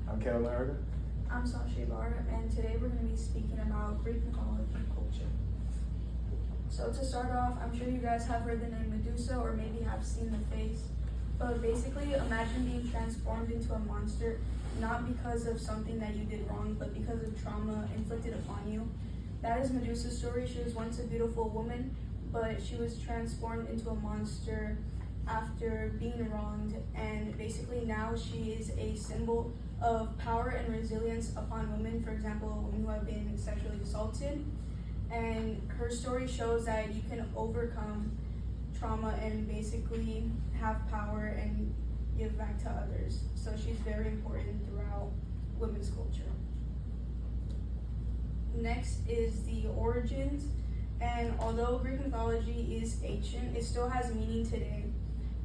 I'm Caleb Larga. I'm Sasha Ibarra, and today we're going to be speaking about Greek mythology and culture. So to start off, I'm sure you guys have heard the name Medusa or maybe have seen the face. But basically, imagine being transformed into a monster, not because of something that you did wrong, but because of trauma inflicted upon you. That is Medusa's story. She was once a beautiful woman, but she was transformed into a monster after being wronged, and basically now she is a symbol of power and resilience upon women, for example, women who have been sexually assaulted. And her story shows that you can overcome trauma and basically have power and give back to others. So she's very important throughout women's culture. Next is the origins. And although Greek mythology is ancient, it still has meaning today.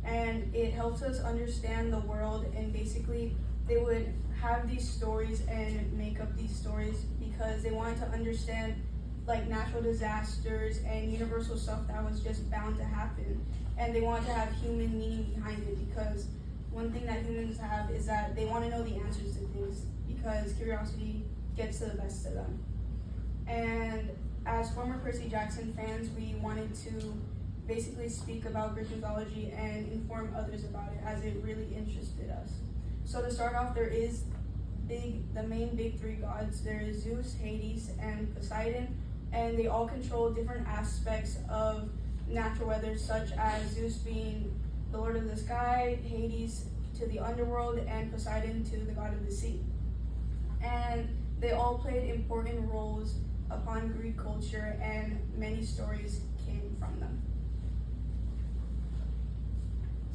And it helps us understand the world, and basically they would have these stories and make up these stories because they wanted to understand like natural disasters and universal stuff that was just bound to happen. And they wanted to have human meaning behind it, because one thing that humans have is that they want to know the answers to things because curiosity gets to the best of them. And as former Percy Jackson fans, we wanted to basically speak about Greek mythology and inform others about it, as it really interested us. So to start off, there is the main big three gods. There is Zeus, Hades, and Poseidon, and they all control different aspects of natural weather, such as Zeus being the lord of the sky, Hades to the underworld, and Poseidon to the god of the sea. And they all played important roles upon Greek culture, and many stories came from them.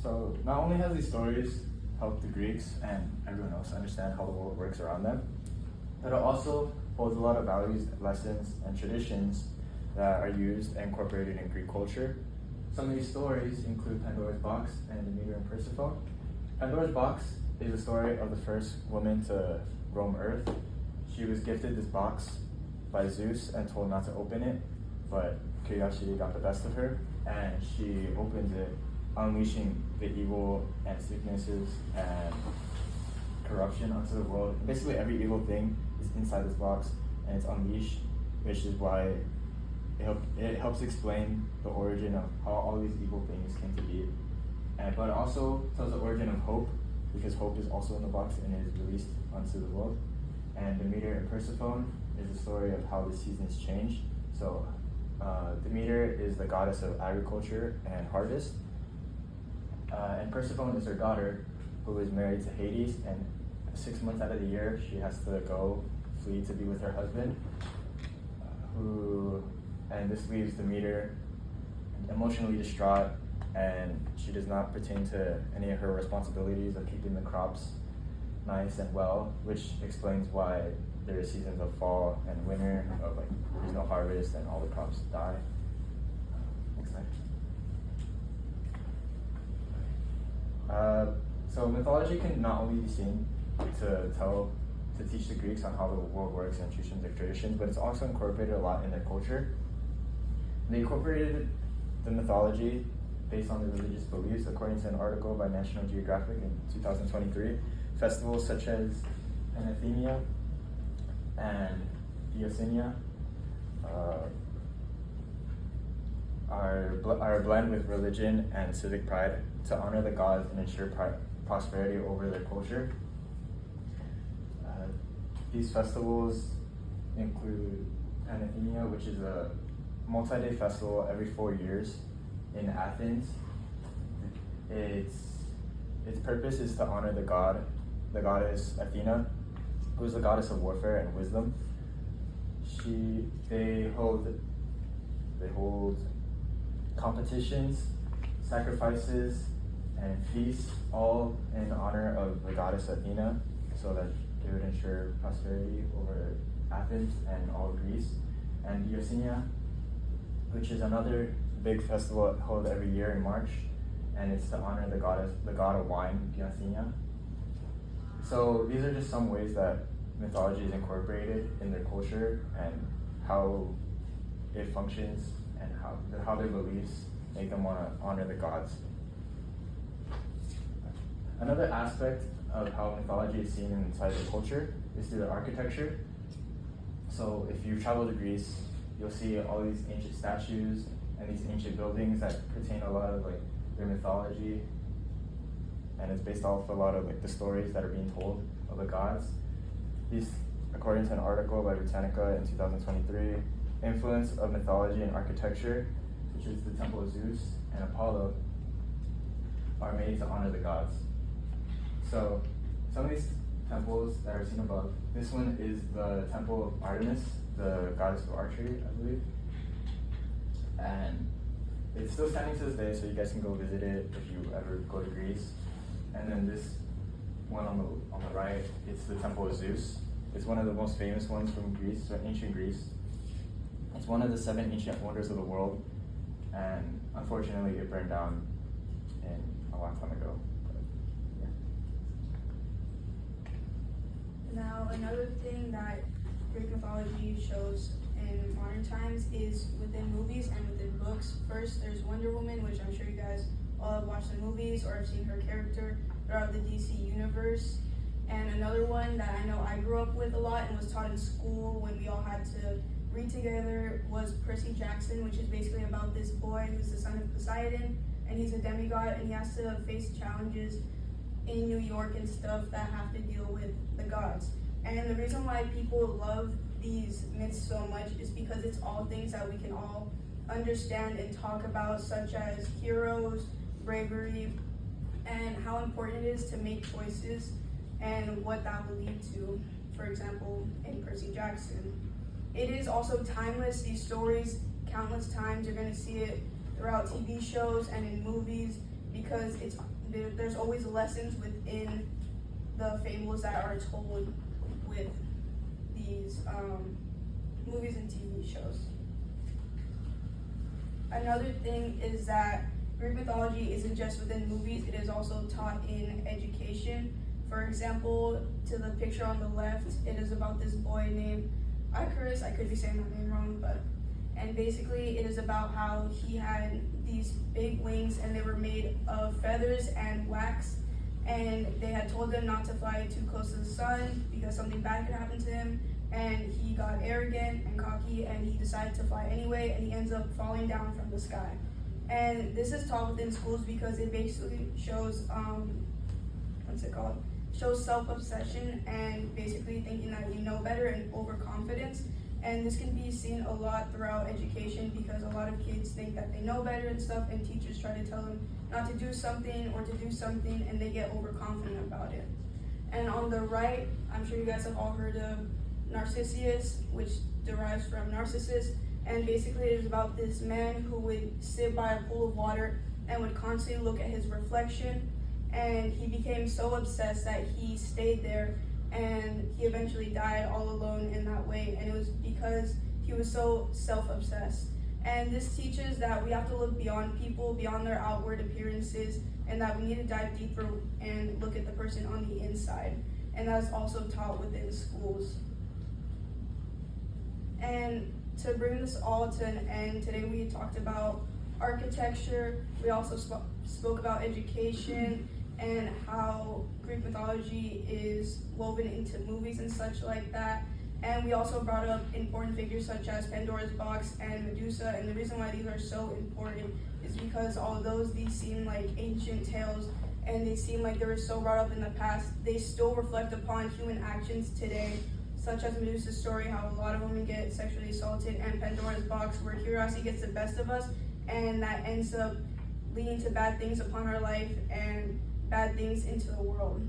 So not only has these stories helped the Greeks and everyone else understand how the world works around them, but it also holds a lot of values, lessons, and traditions that are used and incorporated in Greek culture. Some of these stories include Pandora's Box and Demeter and Persephone. Pandora's Box is the story of the first woman to roam Earth. She was gifted this box by Zeus and told not to open it, but curiosity got the best of her, and she opens it, unleashing the evil and sicknesses and corruption onto the world. Basically, every evil thing is inside this box, and it's unleashed, which is why it helps explain the origin of how all these evil things came to be. But it also tells the origin of hope, because hope is also in the box and is released onto the world. And Demeter and Persephone is the story of how the seasons change. So Demeter is the goddess of agriculture and harvest. And Persephone is her daughter, who is married to Hades, and 6 months out of the year she has to go flee to be with her husband, and this leaves Demeter emotionally distraught, and she does not pertain to any of her responsibilities of keeping the crops nice and well, which explains why there are seasons of fall and winter, of like there's no harvest and all the crops die. Next slide. So mythology can not only be seen to teach the Greeks on how the world works and teach them their traditions, but it's also incorporated a lot in their culture. They incorporated the mythology based on their religious beliefs, according to an article by National Geographic in 2023. Festivals such as Anathenia and Diosenia are a blend with religion and civic pride to honor the gods and ensure prosperity over their culture. These festivals include Anathenia, which is a multi-day festival every 4 years in Athens. Its purpose is to honor the goddess Athena, who is the goddess of warfare and wisdom. They hold competitions, sacrifices, and feasts, all in honor of the goddess Athena, so that it would ensure prosperity over Athens and all of Greece. And Diosenia, which is another big festival held every year in March, and it's to honor the god of wine, Diosenia. So these are just some ways that mythology is incorporated in their culture and how it functions and how their beliefs make them want to honor the gods. Another aspect of how mythology is seen inside the culture is through the architecture. So if you travel to Greece, you'll see all these ancient statues and these ancient buildings that contain a lot of like their mythology, and it's based off a lot of like the stories that are being told of the gods. These, according to an article by Britannica in 2023, influence of mythology and architecture, such as the Temple of Zeus and Apollo, are made to honor the gods. So some of these temples that are seen above, this one is the Temple of Artemis, the goddess of archery, I believe. And it's still standing to this day, so you guys can go visit it if you ever go to Greece. And then this one on the right, it's the Temple of Zeus. It's one of the most famous ones from Greece, so ancient Greece. It's one of the 7 ancient wonders of the world, and unfortunately it burned down in a long time ago. But, yeah. Now, another thing that Greek mythology shows in modern times is within movies and within books. First, there's Wonder Woman, which I'm sure you guys all have watched the movies or have seen her character throughout the DC universe. And another one that I know I grew up with a lot and was taught in school when we all had to read together was Percy Jackson, which is basically about this boy who's the son of Poseidon, and he's a demigod, and he has to face challenges in New York and stuff that have to deal with the gods. And the reason why people love these myths so much is because it's all things that we can all understand and talk about, such as heroes, bravery, and how important it is to make choices and what that will lead to, for example, in Percy Jackson. It is also timeless. These stories, countless times, you're going to see it throughout TV shows and in movies, because there's always lessons within the fables that are told with these movies and TV shows. Another thing is that Greek mythology isn't just within movies, it is also taught in education. For example, to the picture on the left, it is about this boy named Icarus. I could be saying that name wrong, and basically it is about how he had these big wings and they were made of feathers and wax, and they had told him not to fly too close to the sun because something bad could happen to him, and he got arrogant and cocky and he decided to fly anyway, and he ends up falling down from the sky. And this is taught within schools because it basically shows shows self-obsession and basically thinking that you know better and overconfidence. And this can be seen a lot throughout education because a lot of kids think that they know better and stuff, and teachers try to tell them not to do something or to do something, and they get overconfident about it. And on the right, I'm sure you guys have all heard of Narcissus, which derives from Narcissus, and basically it is about this man who would sit by a pool of water and would constantly look at his reflection, and he became so obsessed that he stayed there, and he eventually died all alone in that way, and it was because he was so self-obsessed. And this teaches that we have to look beyond people, beyond their outward appearances, and that we need to dive deeper and look at the person on the inside. And that's also taught within schools. And to bring this all to an end, today we talked about architecture. We also spoke about education and how Greek mythology is woven into movies and such like that. And we also brought up important figures such as Pandora's Box and Medusa. And the reason why these are so important is because although these seem like ancient tales and they seem like they were so brought up in the past, they still reflect upon human actions today, such as Medusa's story, how a lot of women get sexually assaulted, and Pandora's Box, where curiosity gets the best of us, and that ends up leading to bad things upon our life and bad things into the world.